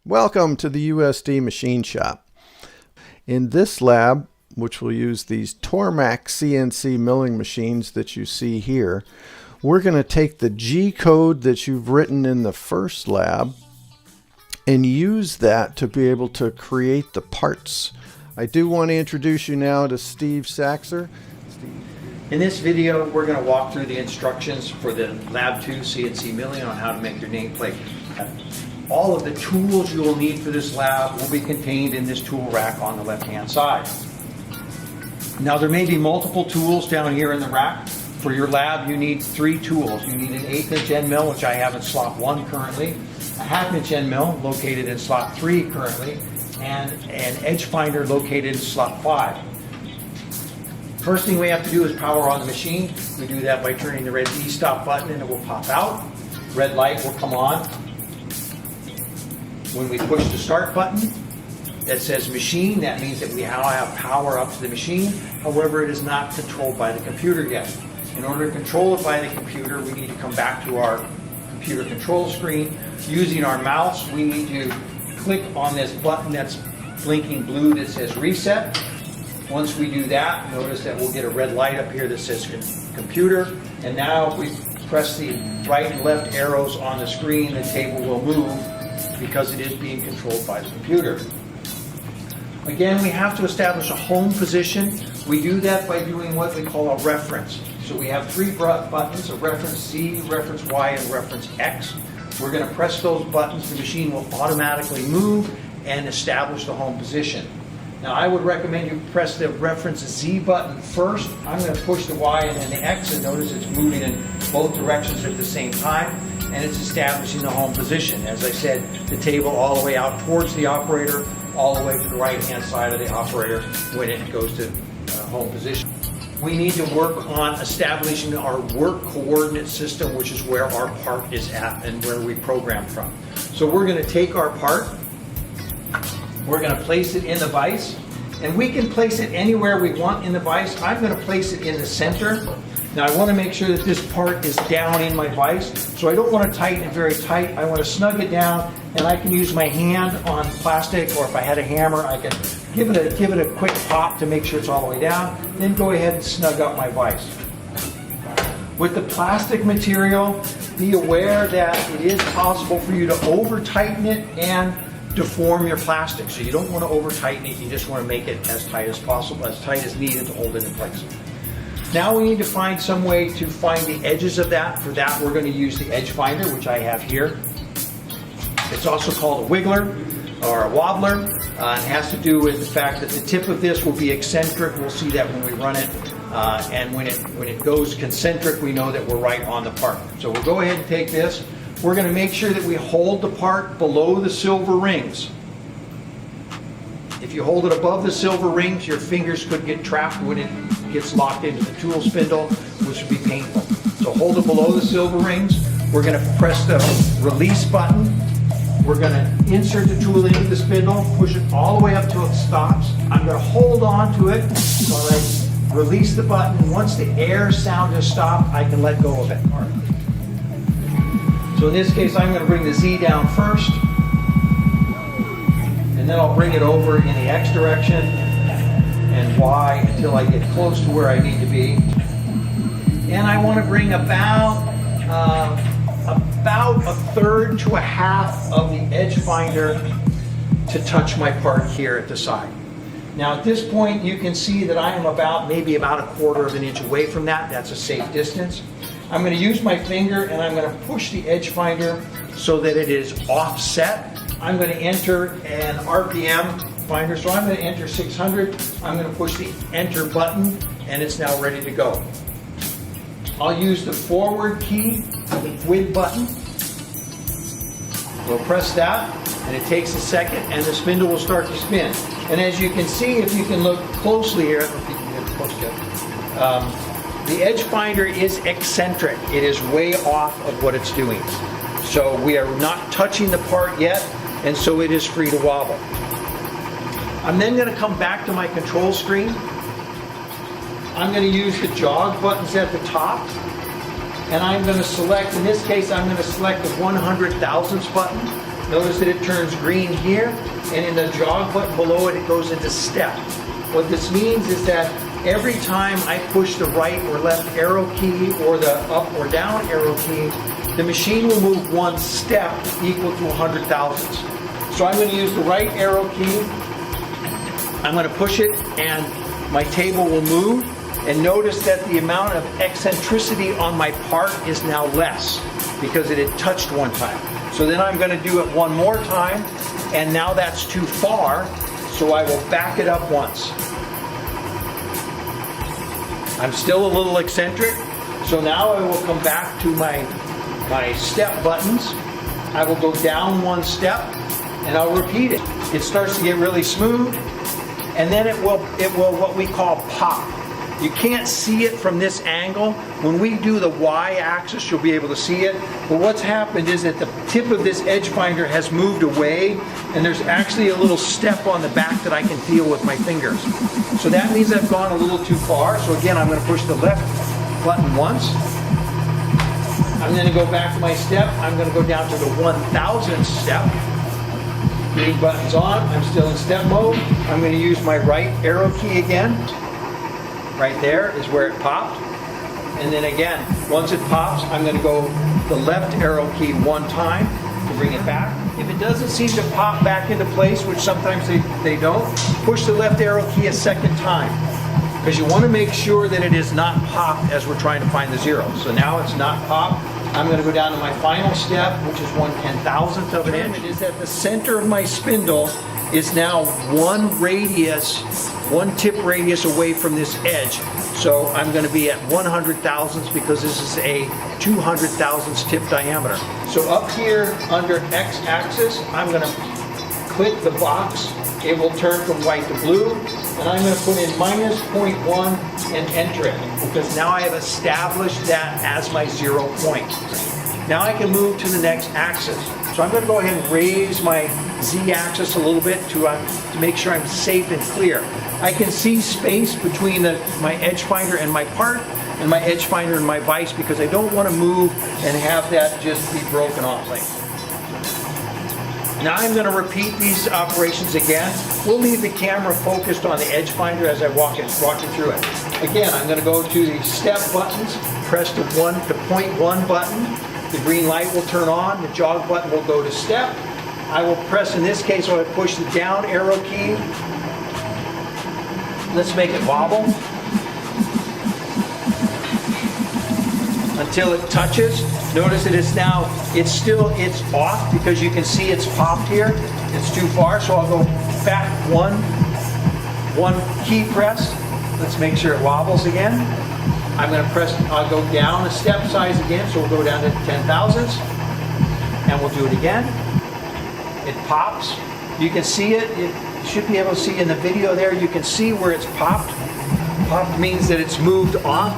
Welcome to the USD Machine Shop. In this lab, which will use these Tormac CNC milling machines that you see here, we're going to take the G code that you've written in the first lab and use that to be able to create the parts. I do want to introduce you now to Steve Saxer. In this video, we're going to walk through the instructions for the Lab 2 CNC milling on how to make your nameplate. All of the tools you will need for this lab will be contained in this tool rack on the left-hand side. Now, there may be multiple tools down here in the rack. For your lab, you need 3 tools. You need an 1/8" end mill, which I have in slot 1 currently, a 1/2" end mill located in slot 3 currently, and an edge finder located in slot 5. First thing we have to do is power on the machine. We do that by turning the red E-stop button and it will pop out. Red light will come on. When we push the start button that says machine, that means that we now have power up to the machine. However, it is not controlled by the computer yet. In order to control it by the computer, we need to come back to our computer control screen. Using our mouse, we need to click on this button that's blinking blue that says reset. Once we do that, notice that we'll get a red light up here that says computer. And now if we press the right and left arrows on the screen, the table will move because it is being controlled by the computer. Again, we have to establish a home position. We do that by doing what we call a reference. So we have 3 buttons, a reference Z, reference Y, and reference X. We're going to press those buttons. The machine will automatically move and establish the home position. Now, I would recommend you press the reference Z button first. I'm going to push the Y and then the X, and notice it's moving in both directions at the same time, and it's establishing the home position. As I said, the table all the way out towards the operator, all the way to the right-hand side of the operator when it goes to home position. We need to work on establishing our work coordinate system, which is where our part is at and where we program from. So we're going to take our part, we're going to place it in the vise, and we can place it anywhere we want in the vise. I'm going to place it in the center. Now, I want to make sure that this part is down in my vise, so I don't want to tighten it very tight. I want to snug it down, and I can use my hand on plastic, or if I had a hammer, I can give it a quick pop to make sure it's all the way down, then go ahead and snug up my vise. With the plastic material, be aware that it is possible for you to over-tighten it and deform your plastic. So you don't want to over-tighten it, you just want to make it as tight as possible, as tight as needed to hold it in place. Now we need to find some way to find the edges of that. For that, we're going to use the edge finder, which I have here. It's also called a wiggler or a wobbler. It has to do with the fact that the tip of this will be eccentric. We'll see that when we run it. And when it goes concentric, we know that we're right on the part. So we'll go ahead and take this. We're going to make sure that we hold the part below the silver rings. If you hold it above the silver rings, your fingers could get trapped when it gets locked into the tool spindle, which would be painful. So hold it below the silver rings. We're going to press the release button. We're going to insert the tool into the spindle, push it all the way up till it stops. I'm going to hold on to it while I release the button. Once the air sound has stopped, I can let go of it. So in this case, I'm going to bring the Z down first, and then I'll bring it over in the X direction and Y until I get close to where I need to be. And I want to bring about 1/3 to 1/2 of the edge finder to touch my part here at the side. Now at this point, you can see that I am maybe about 1/4 of an inch away from that. That's a safe distance. I'm going to use my finger and I'm going to push the edge finder so that it is offset. I'm going to enter an RPM finder, so I'm going to enter 600. I'm going to push the enter button and it's now ready to go. I'll use the forward key, the WID button. We'll press that and it takes a second and the spindle will start to spin. And as you can see, if you can look closely here, I don't know if you can get close to it. The edge finder is eccentric. It is way off of what it's doing. So we are not touching the part yet, and so it is free to wobble. I'm then going to come back to my control screen. I'm going to use the jog buttons at the top, and I'm going to select, in this case, I'm going to select the 100 thousandths button. Notice that it turns green here, and in the jog button below it, it goes into step. What this means is that every time I push the right or left arrow key or the up or down arrow key, the machine will move one step equal to 100 thousandths. So I'm going to use the right arrow key. I'm going to push it and my table will move. And notice that the amount of eccentricity on my part is now less because it had touched one time. So then I'm going to do it one more time, and now that's too far, so I will back it up once. I'm still a little eccentric, so now I will come back to my step buttons. I will go down one step, and I'll repeat it. It starts to get really smooth, and then it will what we call pop. You can't see it from this angle. When we do the y-axis, you'll be able to see it. But what's happened is that the tip of this edge finder has moved away, and there's actually a little step on the back that I can feel with my fingers. So that means I've gone a little too far. So again, I'm going to push the left button once. I'm going to go back to my step. I'm going to go down to the 1,000th step. Green button's on. I'm still in step mode. I'm going to use my right arrow key again. Right there is where it popped. And then again, once it pops, I'm going to go the left arrow key one time to bring it back. If it doesn't seem to pop back into place, which sometimes they don't, push the left arrow key a second time. Because you want to make sure that it is not popped as we're trying to find the zero. So now it's not popped. I'm going to go down to my final step, which is 1/10,000th of an inch. It is at the center of my spindle is now one tip radius away from this edge. So I'm going to be at 100 thousandths because this is a 200 thousandths tip diameter. So up here under X-axis, I'm going to click the box. It will turn from white to blue. And I'm going to put in -0.1 and enter it because now I have established that as my 0 point. Now I can move to the next axis. So I'm going to go ahead and raise my Z-axis a little bit to make sure I'm safe and clear. I can see space between my edge finder and my part, and my edge finder and my vise, because I don't want to move and have that just be broken off like that. Now I'm going to repeat these operations again. We'll leave the camera focused on the edge finder as I walk you through it. Again, I'm going to go to the step buttons, press the 0.1 button. The green light will turn on, the jog button will go to step. I will press, in this case, I will push the down arrow key. Let's make it wobble until it touches. Notice that it's off because you can see it's popped here. It's too far, so I'll go back one key press. Let's make sure it wobbles again. I'm going to press, I'll go down a step size again, so we'll go down to 10 thousandths, and we'll do it again. It pops. You can see it. You should be able to see in the video there, you can see where it's popped. Popped means that it's moved off.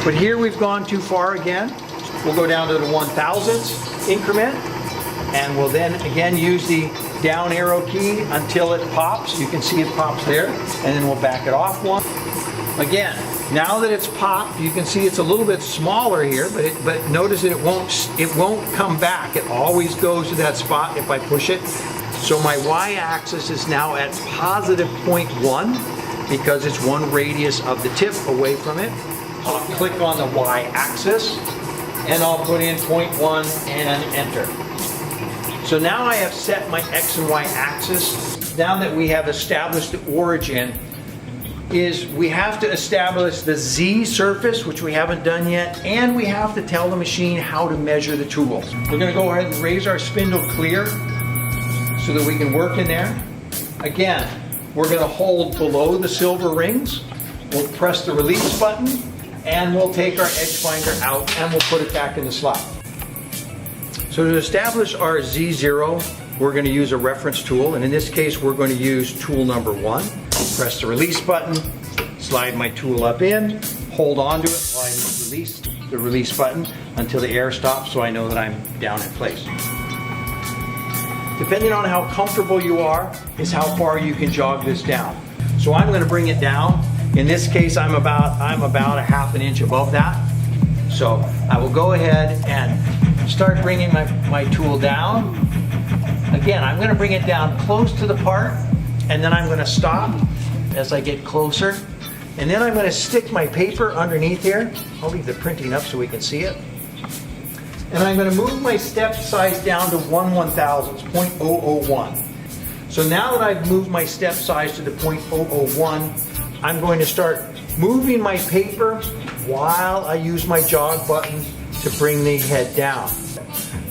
But here we've gone too far again. We'll go down to the 1,000th increment, and we'll then again use the down arrow key until it pops. You can see it pops there, and then we'll back it off one. Again, now that it's popped, you can see it's a little bit smaller here, but notice that it won't come back. It always goes to that spot if I push it. So my y-axis is now at +0.1 because it's one radius of the tip away from it. I'll click on the y-axis and I'll put in 0.1 and enter. So now I have set my x and y axis. Now that we have established the origin, we have to establish the Z surface, which we haven't done yet, and we have to tell the machine how to measure the tools. We're going to go ahead and raise our spindle clear so that we can work in there. Again, we're going to hold below the silver rings. We'll press the release button, and we'll take our edge finder out and we'll put it back in the slot. So to establish our Z0, we're going to use a reference tool, and in this case we're going to use tool number 1. Press the release button, slide my tool up in, hold on to it while I release the release button until the air stops so I know that I'm down in place. Depending on how comfortable you are is how far you can jog this down. So I'm going to bring it down. In this case, I'm about a ½ inch above that. So I will go ahead and start bringing my tool down. Again, I'm going to bring it down close to the part, and then I'm going to stop as I get closer. And then I'm going to stick my paper underneath here. I'll leave the printing up so we can see it. And I'm going to move my step size down to 1/1000, 0.001. So now that I've moved my step size to the 0.001, I'm going to start moving my paper while I use my jog button to bring the head down.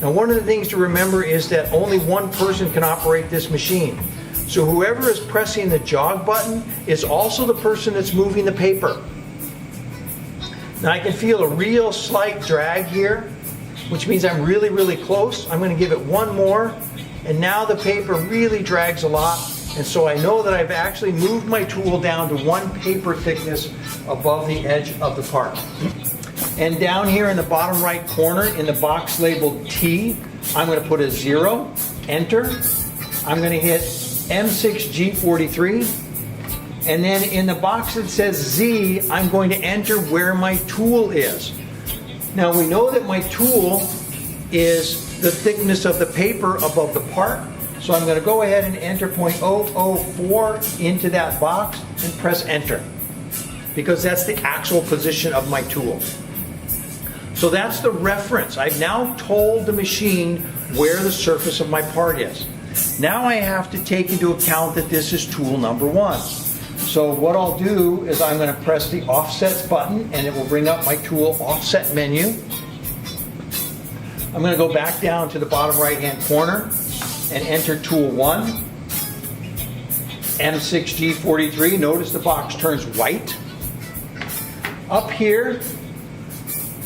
Now, one of the things to remember is that only one person can operate this machine. So whoever is pressing the jog button is also the person that's moving the paper. Now I can feel a real slight drag here, which means I'm really, really close. I'm going to give it one more, and now the paper really drags a lot, and so I know that I've actually moved my tool down to one paper thickness above the edge of the part. And down here in the bottom right corner in the box labeled T, I'm going to put a 0, enter. I'm going to hit M6G43, and then in the box that says Z, I'm going to enter where my tool is. Now we know that my tool is the thickness of the paper above the part, so I'm going to go ahead and enter 0.004 into that box and press enter, because that's the actual position of my tool. So that's the reference. I've now told the machine where the surface of my part is. Now I have to take into account that this is tool number 1. So what I'll do is I'm going to press the offsets button, and it will bring up my tool offset menu. I'm going to go back down to the bottom right hand corner and enter tool 1, M6G43. Notice the box turns white. Up here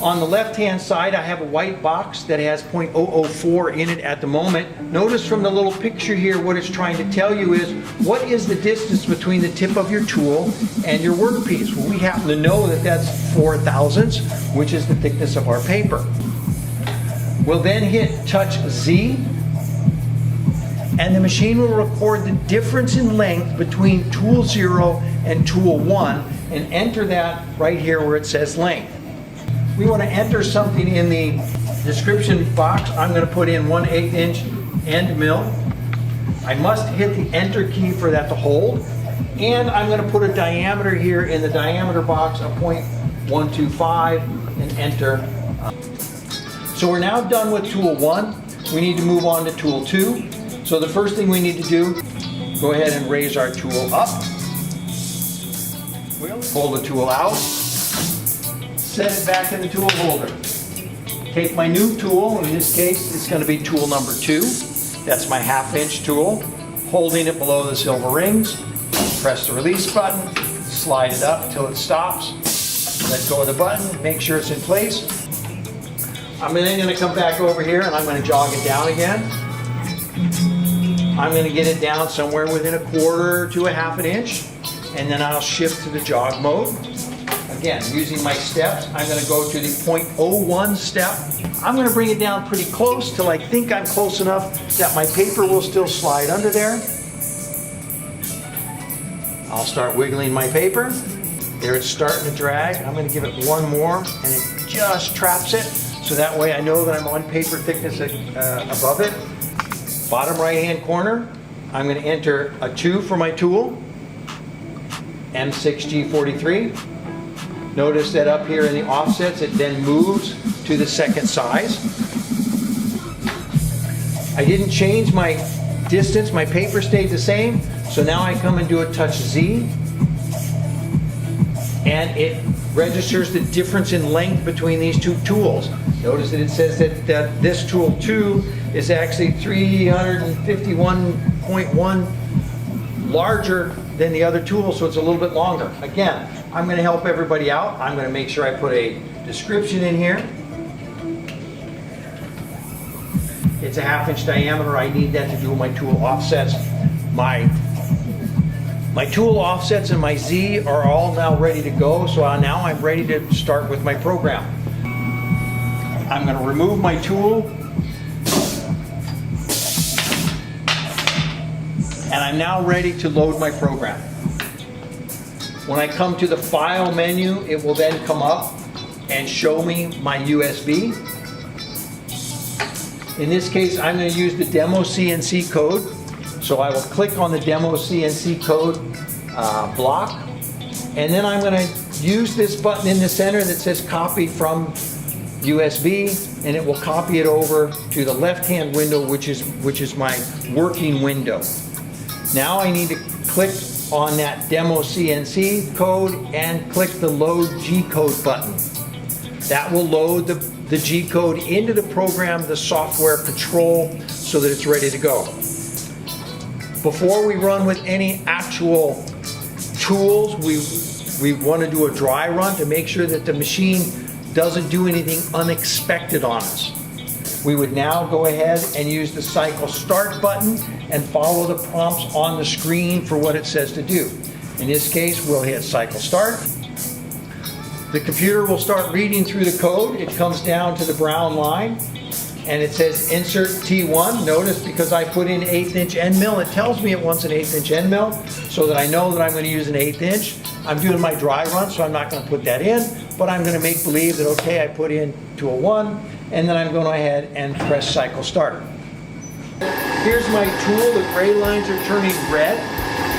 on the left hand side, I have a white box that has 0.004 in it at the moment. Notice from the little picture here, what it's trying to tell you is, what is the distance between the tip of your tool and your workpiece? Well, we happen to know that that's 4 thousandths, which is the thickness of our paper. We'll then hit touch Z, and the machine will record the difference in length between tool 0 and tool 1, and enter that right here where it says length. We want to enter something in the description box. I'm going to put in 1/8 inch end mill. I must hit the enter key for that to hold. And I'm going to put a diameter here in the diameter box of 0.125 and enter. So we're now done with tool 1. We need to move on to tool 2. So the first thing we need to do, go ahead and raise our tool up. Pull the tool out. Set it back in the tool holder. Take my new tool, in this case it's going to be tool number 2. That's my 1/2 inch tool. Holding it below the silver rings, press the release button, slide it up until it stops. Let go of the button, make sure it's in place. I'm then going to come back over here and I'm going to jog it down again. I'm going to get it down somewhere within 1/4 to 1/2 inch, and then I'll shift to the jog mode. Again, using my steps, I'm going to go to the 0.01 step. I'm going to bring it down pretty close till I think I'm close enough that my paper will still slide under there. I'll start wiggling my paper. There it's starting to drag. I'm going to give it one more, and it just traps it. So that way I know that I'm on paper thickness above it. Bottom right hand corner, I'm going to enter a 2 for my tool, M6G43. Notice that up here in the offsets, it then moves to the second size. I didn't change my distance, my paper stayed the same, so now I come and do a touch Z, and it registers the difference in length between these two tools. Notice that it says that this tool 2 is actually 351.1 larger than the other tool, so it's a little bit longer. Again, I'm going to help everybody out. I'm going to make sure I put a description in here. It's a 1/2 inch diameter. I need that to do my tool offsets. My tool offsets and my Z are all now ready to go, so now I'm ready to start with my program. I'm going to remove my tool, and I'm now ready to load my program. When I come to the file menu, it will then come up and show me my USB. In this case, I'm going to use the demo CNC code. So I will click on the demo CNC code block, and then I'm going to use this button in the center that says copy from USB, and it will copy it over to the left-hand window, which is my working window. Now I need to click on that demo CNC code and click the load G code button. That will load the G code into the program, the software control, so that it's ready to go. Before we run with any actual tools, we want to do a dry run to make sure that the machine doesn't do anything unexpected on us. We would now go ahead and use the cycle start button and follow the prompts on the screen for what it says to do. In this case, we'll hit cycle start. The computer will start reading through the code. It comes down to the brown line and it says insert T1. Notice because I put in 1/8 inch end mill, it tells me it wants an 1/8 inch end mill so that I know that I'm going to use an 1/8 inch. I'm doing my dry run, so I'm not going to put that in, but I'm going to make believe that, okay, I put in to a 1, and then I'm going to go ahead and press cycle start. Here's my tool. The gray lines are turning red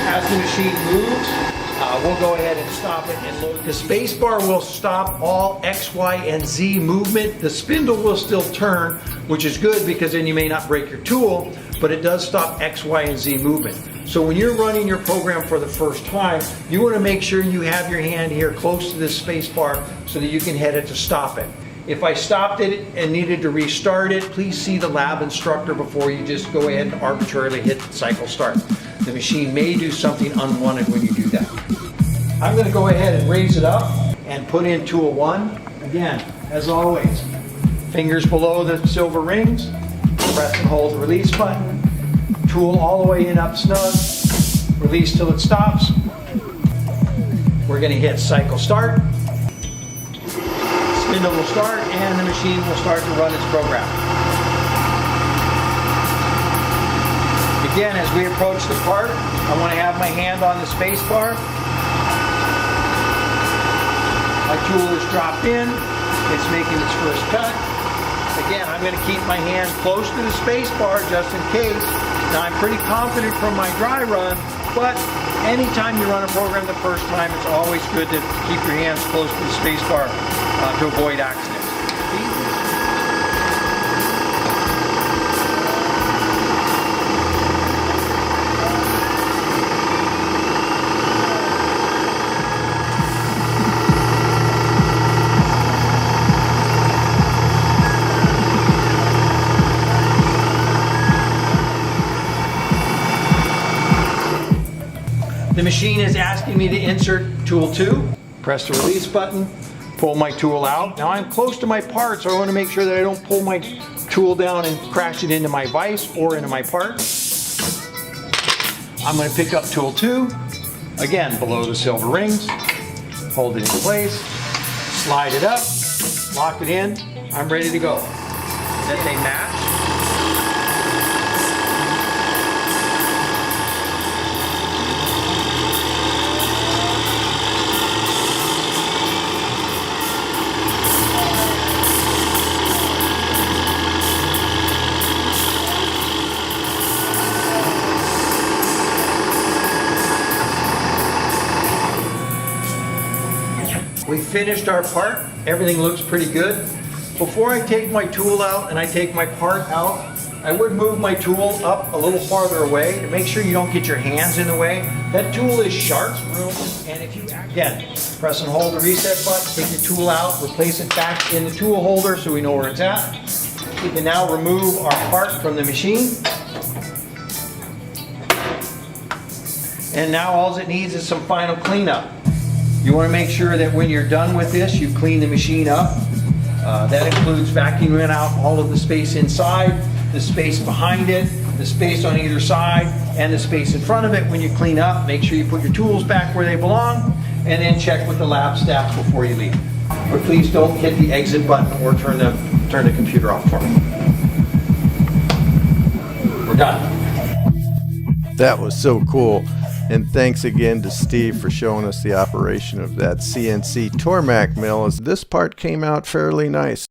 as the machine moves. We'll go ahead and stop it and load. The space bar will stop all X, Y, and Z movement. The spindle will still turn, which is good because then you may not break your tool, but it does stop X, Y, and Z movement. So when you're running your program for the first time, you want to make sure you have your hand here close to this space bar so that you can hit it to stop it. If I stopped it and needed to restart it, please see the lab instructor before you just go ahead and arbitrarily hit cycle start. The machine may do something unwanted when you do that. I'm going to go ahead and raise it up and put in tool 1. Again, as always, fingers below the silver rings, press and hold the release button, tool all the way in up snug, release till it stops. We're going to hit cycle start. Spindle will start and the machine will start to run its program. Again, as we approach the part, I want to have my hand on the space bar. My tool is dropped in. It's making its first cut. Again, I'm going to keep my hand close to the space bar just in case. Now, I'm pretty confident from my dry run, but anytime you run a program the first time, it's always good to keep your hands close to the space bar to avoid accidents. The machine is asking me to insert tool 2. Press the release button, pull my tool out. Now I'm close to my part, so I want to make sure that I don't pull my tool down and crash it into my vise or into my part. I'm going to pick up tool 2, again below the silver rings, hold it in place, slide it up, lock it in, I'm ready to go. That they match. We finished our part. Everything looks pretty good. Before I take my tool out and I take my part out, I would move my tool up a little farther away to make sure you don't get your hands in the way. That tool is sharp, and if you, again, press and hold the reset button, take your tool out, replace it back in the tool holder so we know where it's at. We can now remove our part from the machine. And now all it needs is some final cleanup. You want to make sure that when you're done with this, you clean the machine up. That includes vacuuming out all of the space inside, the space behind it, the space on either side, and the space in front of it. When you clean up, make sure you put your tools back where they belong, and then check with the lab staff before you leave. But please don't hit the exit button or turn the computer off for me. We're done. That was so cool. And thanks again to Steve for showing us the operation of that CNC Tormac mill. This part came out fairly nice.